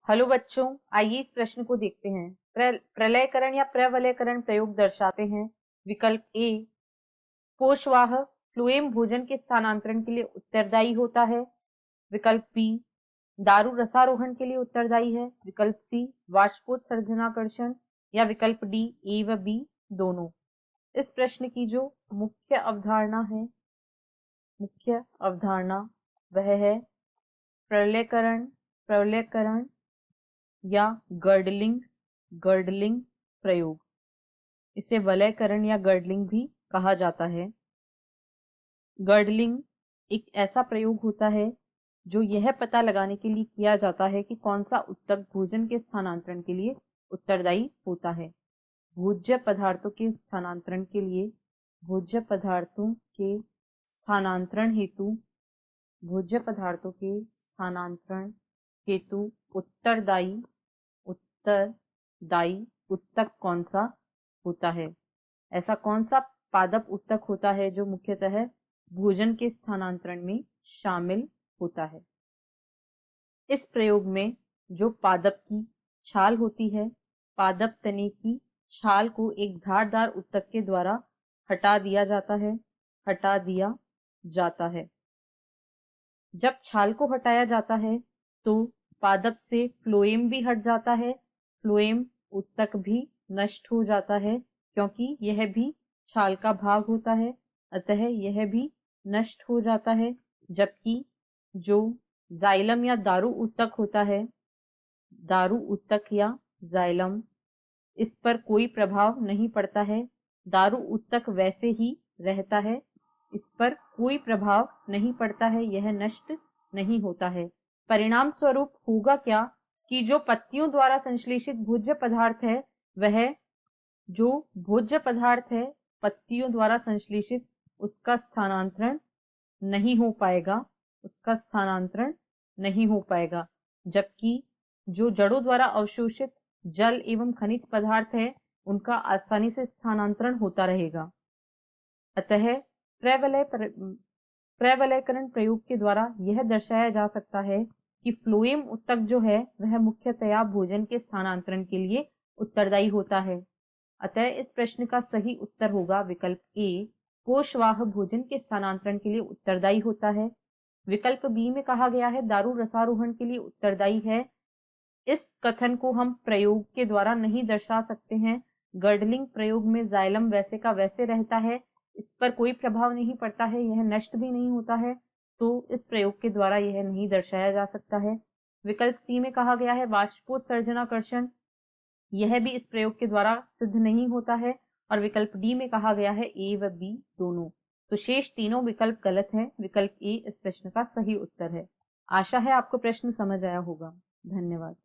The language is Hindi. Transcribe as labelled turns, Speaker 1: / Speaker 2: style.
Speaker 1: हेलो बच्चों, आइए इस प्रश्न को देखते हैं। प्रलयकरण या प्रवलयकरण प्रयोग दर्शाते हैं। विकल्प ए कोशवाह फ्लोएम भोजन के स्थानांतरण के लिए उत्तरदायी होता है। विकल्प बी दारू रसारोहण के लिए उत्तरदायी है। विकल्प सी वाष्पोत्सर्जनाकर्षण या विकल्प डी ए व बी दोनों। इस प्रश्न की जो मुख्य अवधारणा वह है प्रलयकरण या गर्डलिंग प्रयोग। इसे वलयकरण या गर्डलिंग भी कहा जाता है। गर्डलिंग एक ऐसा प्रयोग होता है जो यह पता लगाने के लिए किया जाता है कि कौन सा ऊतक भोजन के स्थानांतरण के लिए उत्तरदायी होता है। भोज्य पदार्थों के स्थानांतरण हेतु उत्तरदायी ऊतक कौन सा होता है। ऐसा कौन सा पादप ऊतक होता है जो मुख्यतः भोजन के स्थानांतरण में शामिल होता है। इस प्रयोग में जो पादप की छाल होती है, पादप तने की छाल को एक धारदार ऊतक के द्वारा हटा दिया जाता है। जब छाल को हटाया जाता है तो पादप से फ्लोएम भी हट जाता है। फ्लोएम ऊतक भी नष्ट हो जाता है क्योंकि यह भी छाल का भाग होता है, अतः यह भी नष्ट हो जाता है। जबकि जो जाइलम या दारू ऊतक होता है, दारू ऊतक या जाइलम, इस पर कोई प्रभाव नहीं पड़ता है। दारू ऊतक वैसे ही रहता है, इस पर कोई प्रभाव नहीं पड़ता है, यह नष्ट नहीं होता है। परिणाम स्वरूप होगा क्या कि जो पत्तियों द्वारा संश्लेषित भोज्य पदार्थ है, वह जो भोज्य पदार्थ है पत्तियों द्वारा संश्लेषित, उसका स्थानांतरण नहीं हो पाएगा। जबकि जो जड़ों द्वारा अवशोषित जल एवं खनिज पदार्थ है, उनका आसानी से स्थानांतरण होता रहेगा। अतः प्रवलयकरण प्रयोग के द्वारा यह दर्शाया जा सकता है कि फ्लोएम ऊतक जो है वह मुख्यतया भोजन के स्थानांतरण के लिए उत्तरदायी होता है। अतः इस प्रश्न का सही उत्तर होगा विकल्प ए, कोशवाह भोजन के स्थानांतरण के लिए उत्तरदायी होता है। विकल्प बी में कहा गया है दारू रसारोहण के लिए उत्तरदायी है। इस कथन को हम प्रयोग के द्वारा नहीं दर्शा सकते हैं। गर्डलिंग प्रयोग में जाइलम वैसे का वैसे रहता है, इस पर कोई प्रभाव नहीं पड़ता है, यह नष्ट भी नहीं होता है, तो इस प्रयोग के द्वारा यह नहीं दर्शाया जा सकता है। विकल्प सी में कहा गया है वाष्पोत्सर्जनाकर्षण, यह भी इस प्रयोग के द्वारा सिद्ध नहीं होता है। और विकल्प डी में कहा गया है ए व बी दोनों। तो शेष तीनों विकल्प गलत हैं। विकल्प ए इस प्रश्न का सही उत्तर है। आशा है आपको प्रश्न समझ आया होगा। धन्यवाद।